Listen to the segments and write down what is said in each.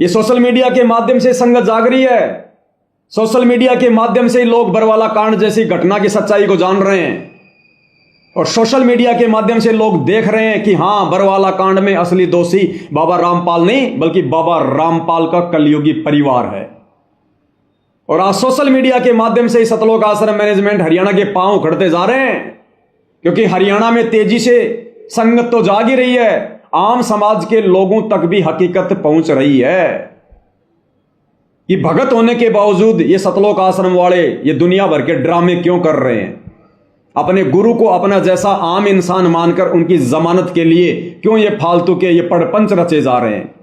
ये social media के माध्यम से संगत जाग रही है। सोशल मीडिया के माध्यम से लोग बरवाला कांड जैसी घटना की सच्चाई को जान रहे हैं और सोशल मीडिया के माध्यम से लोग देख रहे हैं कि हां, बरवाला कांड में असली दोषी बाबा रामपाल नहीं बल्कि बाबा रामपाल का कलयुगी परिवार है। और आज सोशल मीडिया के माध्यम से सतलोक आश्रम मैनेजमेंट हरियाणा के पांव उखड़ते जा रहे हैं, क्योंकि हरियाणा में तेजी से संगत तो जाग ही रही है, आम समाज के लोगों तक भी हकीकत पहुंच रही है कि भगत होने के बावजूद ये सतलोक आश्रम वाले ये दुनिया भर के ड्रामे क्यों कर रहे हैं। अपने गुरु को अपना जैसा आम इंसान मानकर उनकी जमानत के लिए क्यों ये फालतू के ये पड़पंच रचे जा रहे हैं।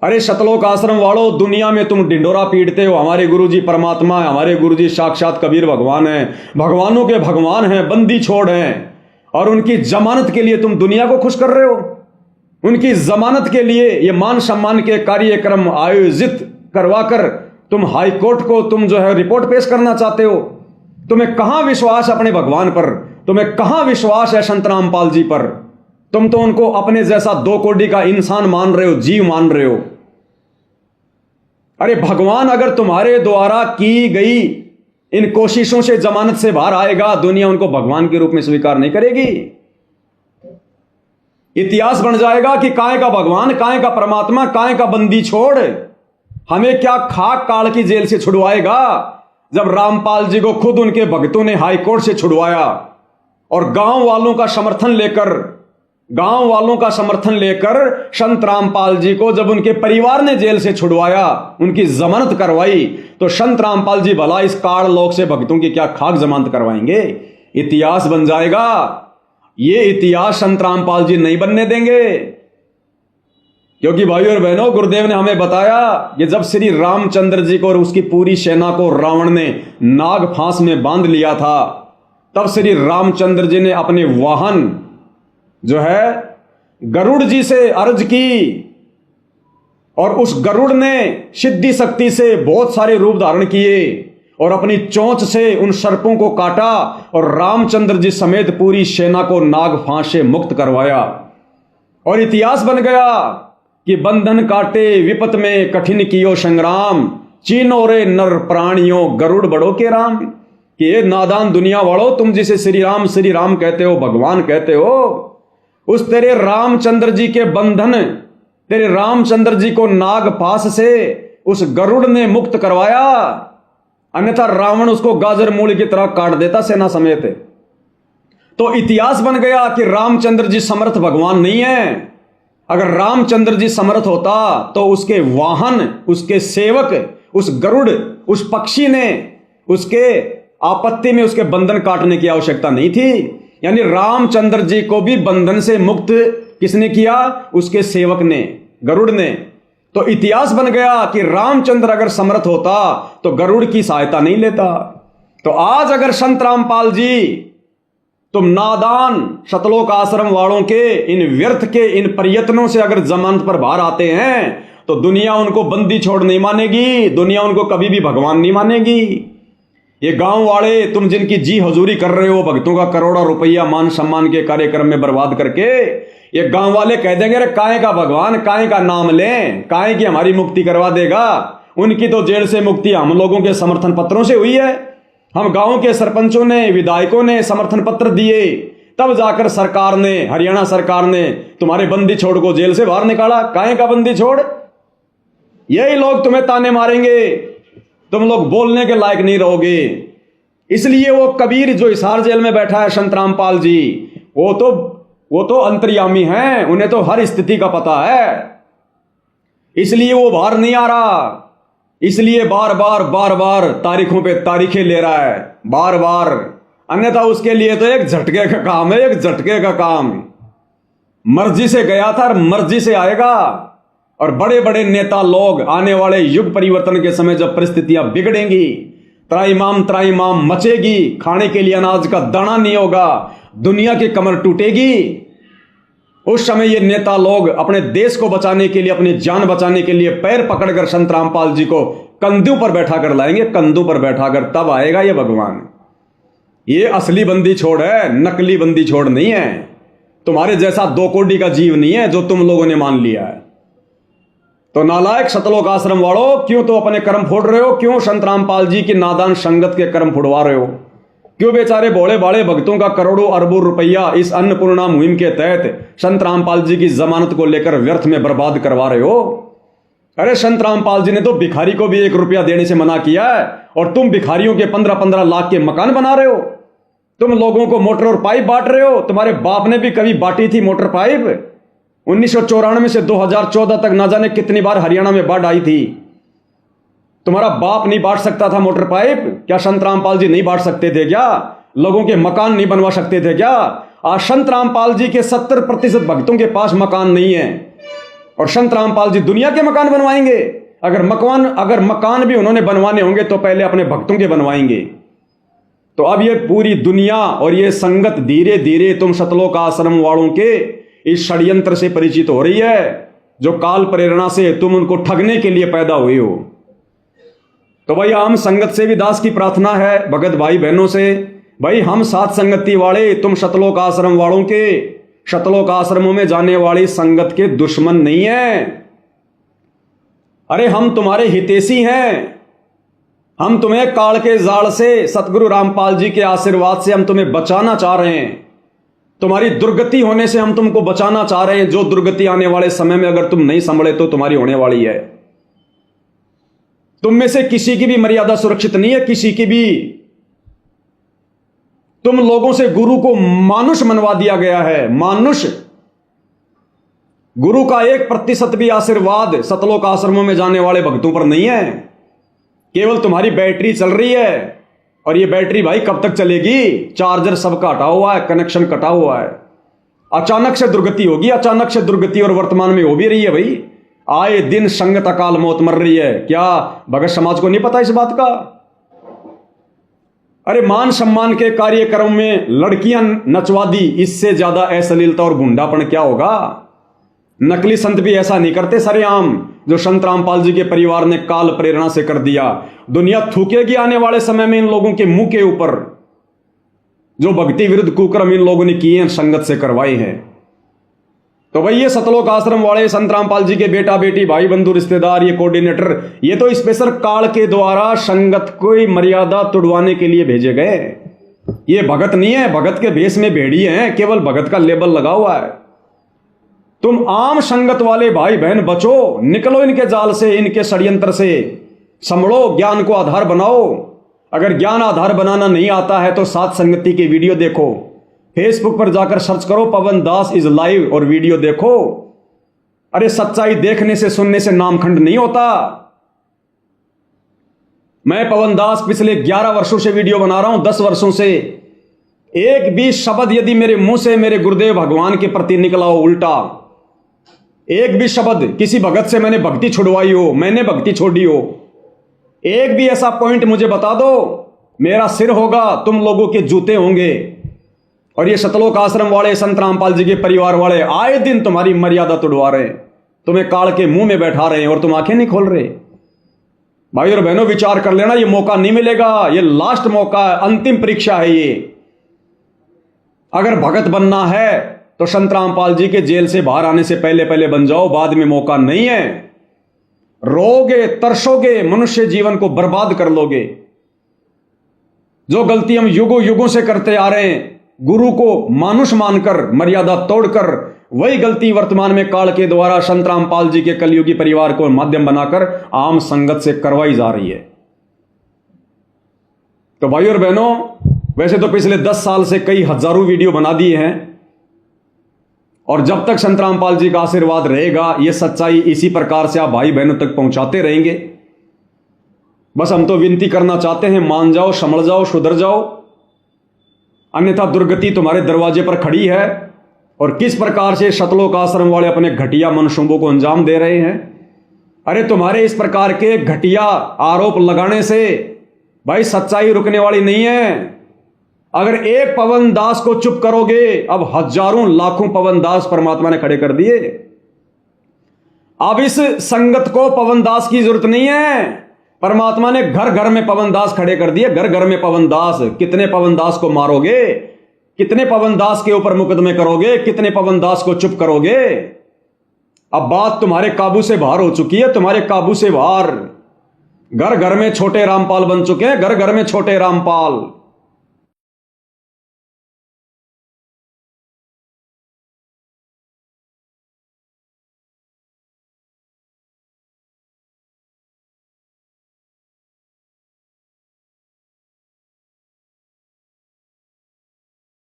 अरे सतलोक आश्रम वालों, दुनिया में तुम ढिंडोरा पीटते हो हमारे गुरुजी परमात्मा है, हमारे गुरुजी साक्षात कबीर भगवान है, भगवानों के भगवान हैं, बंदी छोड़ हैं, और उनकी जमानत के लिए तुम दुनिया को खुश कर रहे हो। उनकी जमानत के लिए ये मान सम्मान के कार्यक्रम आयोजित करवाकर तुम हाई कोर्ट को तुम जो है रिपोर्ट पेश करना चाहते हो। तुम्हें कहां विश्वास अपने भगवान पर, तुम्हें कहां विश्वास है संत रामपाल जी पर। तुम तो उनको अपने जैसा 2 कोड़ी का इंसान मान रहे हो, जीव मान रहे हो। अरे भगवान अगर तुम्हारे द्वारा की गई इन कोशिशों से जमानत से बाहर आएगा, दुनिया उनको भगवान के रूप में स्वीकार नहीं करेगी। इतिहास बन जाएगा कि काहे का भगवान, काहे का परमात्मा, काहे का बंदी छोड़। हमें क्या खाक काल की जेल से छुड़वाएगा, जब रामपाल जी को खुद उनके भक्तों ने हाई कोर्ट से छुड़वाया और गांव वालों का समर्थन लेकर संत रामपाल जी को जब उनके परिवार ने जेल से छुड़वाया, उनकी जमानत करवाई, तो संत रामपाल जी भला इस काल लोक से भक्तों की क्या खाक जमानत करवाएंगे। इतिहास बन जाएगा। ये इतिहास संत रामपाल जी नहीं बनने देंगे, क्योंकि भाइयों और बहनों, गुरुदेव ने हमें बताया कि जब श्री रामचंद्र जी को और उसकी पूरी सेना को रावण ने नाग फांस में बांध लिया था, तब श्री रामचंद्र जी ने अपने वाहन जो है गरुड़ जी से अर्ज की, और उस गरुड़ ने सिद्धि शक्ति से बहुत सारे रूप धारण किए और अपनी चोंच से उन सर्पों को काटा और रामचंद्र जी समेत पूरी सेना को नाग फांस से मुक्त करवाया। और इतिहास बन गया कि बंधन काटे विपत में कठिन कियो संग्राम, चीनो रे नर प्राणियों गरुड़ बड़ो के राम। कि ये नादान दुनिया वालों, तुम जिसे श्री राम कहते हो, भगवान कहते हो, उस तेरे रामचंद्र जी के बंधन, तेरे रामचंद्र जी को नाग फांस से उस गरुड़ ने मुक्त करवाया, अन्यथा रावण उसको गाजर मूली की तरह काट देता सेना समेत। तो इतिहास बन गया कि रामचंद्र जी समर्थ भगवान नहीं है। अगर रामचंद्र जी समर्थ होता तो उसके वाहन, उसके सेवक, उस गरुड़, उस पक्षी ने उसके आपत्ति में उसके बंधन काटने की आवश्यकता नहीं थी। यानी रामचंद्र जी को भी बंधन से मुक्त किसने किया? उसके सेवक ने, गरुड़ ने। तो इतिहास बन गया कि रामचंद्र अगर समर्थ होता तो गरुड़ की सहायता नहीं लेता। तो आज अगर संत रामपाल जी, तुम नादान सतलोक आश्रम वालों के इन व्यर्थ के इन प्रयत्नों से अगर जमानत पर बाहर आते हैं, तो दुनिया उनको बंदी छोड़ नहीं मानेगी, दुनिया उनको कभी भी भगवान नहीं मानेगी। ये गांव वाले, तुम जिनकी जी हजूरी कर रहे हो, भक्तों का करोड़ों रुपया मान सम्मान के कार्यक्रम में बर्बाद करके, ये गांव वाले कह देंगे, अरे काहे का भगवान, काहे का नाम लें, काहे की हमारी मुक्ति करवा देगा। उनकी तो जेल से मुक्ति हम लोगों के समर्थन पत्रों से हुई है। हम गांव के सरपंचों ने, विधायकों ने समर्थन पत्र दिए, तब जाकर सरकार ने, हरियाणा सरकार ने तुम्हारे बंदी छोड़ को जेल से बाहर निकाला। काहे का बंदी छोड़? यही लोग तुम्हें ताने मारेंगे, तुम लोग बोलने के लायक नहीं रहोगे। इसलिए वो कबीर जो हिसार जेल में बैठा है, संत रामपाल जी, वो तो अंतर्यामी हैं, उन्हें तो हर स्थिति का पता है। इसलिए वो बाहर नहीं आ रहा, इसलिए बार बार तारीखों पे तारीखें ले रहा है, बार बार। अन्यथा उसके लिए तो एक झटके का काम है, एक झटके का काम। मर्जी से गया था और मर्जी से आएगा। और बड़े बड़े नेता लोग आने वाले युग परिवर्तन के समय जब परिस्थितियां बिगड़ेंगी, त्राईमाम मचेगी, खाने के लिए अनाज का दाना नहीं होगा, दुनिया की कमर टूटेगी, उस समय ये नेता लोग अपने देश को बचाने के लिए, अपनी जान बचाने के लिए पैर पकड़कर संत रामपाल जी को कंधों पर बैठा कर लाएंगे, कंधों पर बैठाकर। तब आएगा ये भगवान। ये असली बंदी छोड़ है, नकली बंदी छोड़ नहीं है। तुम्हारे जैसा 2 कोड़ी का जीव नहीं है जो तुम लोगों ने मान लिया है। तो नालायक सतलोक आश्रम वालों, क्यों तो अपने कर्म फोड़ रहे हो? क्यों संत रामपाल जी की नादान संगत के कर्म फुड़वा रहे हो? क्यों बेचारे भोले भाले भक्तों का करोड़ों अरबों रुपया इस अन्नपूर्णा मुहिम के तहत संत रामपाल जी की जमानत को लेकर व्यर्थ में बर्बाद करवा रहे हो? अरे संत रामपाल जी ने तो भिखारी को भी 1 रुपया देने से मना किया है, और तुम भिखारियों के 15-15 लाख के मकान बना रहे हो। तुम लोगों को मोटर और पाइप बांट रहे हो। तुम्हारे बाप ने भी कभी बांटी थी मोटर पाइप? 1994 से 2014 तक ना जाने कितनी बार हरियाणा में बाढ़ आई थी। तुम्हारा बाप नहीं बांट सकता था मोटर पाइप? क्या संत रामपाल जी नहीं बांट सकते थे क्या? लोगों के मकान नहीं बनवा सकते थे क्या? आज संत रामपाल जी के 70% भक्तों के पास मकान नहीं है, और संत रामपाल जी दुनिया के मकान बनवाएंगे। अगर मकान भी उन्होंने बनवाने होंगे तो पहले अपने भक्तों के बनवाएंगे। तो अब ये पूरी दुनिया और ये संगत धीरे धीरे तुम सतलोक आश्रम वालों के इस षड्यंत्र से परिचित हो रही है, जो काल प्रेरणा से तुम उनको ठगने के लिए पैदा हुए हो। तो भाई आम संगत से भी दास की प्रार्थना है, भगत भाई बहनों से, भाई हम साथ संगति वाले, तुम सतलोक आश्रम वालों के सतलोक आश्रमों में जाने वाली संगत के दुश्मन नहीं है। अरे हम तुम्हारे हितैषी हैं। हम तुम्हें काल के जाल से, सतगुरु रामपाल जी के आशीर्वाद से हम तुम्हें बचाना चाह रहे हैं। तुम्हारी दुर्गति होने से हम तुमको बचाना चाह रहे हैं। जो दुर्गति आने वाले समय में अगर तुम नहीं संभले तो तुम्हारी होने वाली है। तुम में से किसी की भी मर्यादा सुरक्षित नहीं है, किसी की भी। तुम लोगों से गुरु को मानुष मनवा दिया गया है, मानुष। गुरु का 1% भी आशीर्वाद सतलोक आश्रमों में जाने वाले भक्तों पर नहीं है। केवल तुम्हारी बैटरी चल रही है, और ये बैटरी भाई कब तक चलेगी? चार्जर सबका हटा हुआ है, कनेक्शन कटा हुआ है। अचानक से दुर्गति होगी, अचानक से दुर्गति, और वर्तमान में हो भी रही है भाई। आए दिन संगत अकाल मौत मर रही है। क्या भगत समाज को नहीं पता इस बात का? अरे मान सम्मान के कार्यक्रम में लड़कियां नचवा दी, इससे ज्यादा अश्लीलता और गुंडापन क्या होगा? नकली संत भी ऐसा नहीं करते सरेआम, जो संत रामपाल जी के परिवार ने काल प्रेरणा से कर दिया। दुनिया थूकेगी आने वाले समय में इन लोगों के मुंह के ऊपर, जो भक्ति विरुद्ध कुकर्म इन लोगों ने किए हैं, संगत से करवाए हैं। तो भाई ये सतलोक आश्रम वाले, संत रामपाल जी के बेटा बेटी, भाई बंधु रिश्तेदार, ये कोऑर्डिनेटर, ये तो स्पेशल काल के द्वारा संगत को मर्यादा तुड़वाने के लिए भेजे गए। ये भगत नहीं है, भगत के भेष में भेड़िए हैं, केवल भगत का लेबल लगा हुआ है। तुम आम संगत वाले भाई बहन बचो, निकलो इनके जाल से, इनके षड्यंत्र से, संभलो, ज्ञान को आधार बनाओ। अगर ज्ञान आधार बनाना नहीं आता है तो साथ संगति के वीडियो देखो, फेसबुक पर जाकर सर्च करो पवन दास इज लाइव और वीडियो देखो। अरे सच्चाई देखने से सुनने से नामखंड नहीं होता। मैं पवन दास पिछले 11 वर्षों से वीडियो बना रहा हूं, 10 वर्षों से। एक भी शब्द यदि मेरे मुंह से मेरे गुरुदेव भगवान के प्रति निकला हो उल्टा, एक भी शब्द किसी भगत से मैंने भक्ति छुड़वाई हो, मैंने भक्ति छोड़ी हो, एक भी ऐसा पॉइंट मुझे बता दो, मेरा सिर होगा, तुम लोगों के जूते होंगे। और ये सतलोक आश्रम वाले, संत रामपाल जी के परिवार वाले आए दिन तुम्हारी मर्यादा तुड़वा रहे हैं, तुम्हें काल के मुंह में बैठा रहे हैं, और तुम आंखें नहीं खोल रहे। भाई और बहनों, विचार कर लेना, ये मौका नहीं मिलेगा, ये लास्ट मौका है, अंतिम परीक्षा है ये। अगर भगत बनना है तो संत रामपाल जी के जेल से बाहर आने से पहले पहले बन जाओ, बाद में मौका नहीं है। रोगे, तरसोगे, मनुष्य जीवन को बर्बाद कर लोगे। जो गलती हम युगों युगों से करते आ रहे हैं, गुरु को मानुष मानकर, मर्यादा तोड़कर, वही गलती वर्तमान में काल के द्वारा संत रामपाल जी के कलयुगी परिवार को माध्यम बनाकर आम संगत से करवाई जा रही है। तो भाई और बहनों, वैसे तो पिछले 10 साल से कई हजारों वीडियो बना दिए हैं, और जब तक संत रामपाल जी का आशीर्वाद रहेगा, यह सच्चाई इसी प्रकार से आप भाई बहनों तक पहुंचाते रहेंगे। बस हम तो विनती करना चाहते हैं, मान जाओ, समझ जाओ, सुधर जाओ, अन्यथा दुर्गति तुम्हारे दरवाजे पर खड़ी है। और किस प्रकार से सतलोक आश्रम वाले अपने घटिया मनसूबों को अंजाम दे रहे हैं। अरे तुम्हारे इस प्रकार के घटिया आरोप लगाने से भाई सच्चाई रुकने वाली नहीं है। अगर एक पवन दास को चुप करोगे, अब हजारों लाखों पवन दास परमात्मा ने खड़े कर दिए। अब इस संगत को पवन दास की जरूरत नहीं है, परमात्मा ने घर घर में पवन दास खड़े कर दिए। घर घर में पवन दास। कितने पवन दास को मारोगे, कितने पवन दास के ऊपर मुकदमे करोगे, कितने पवन दास को चुप करोगे? अब बात तुम्हारे काबू से बाहर हो चुकी है, तुम्हारे काबू से बाहर। घर घर में छोटे रामपाल बन चुके हैं, घर घर में छोटे रामपाल।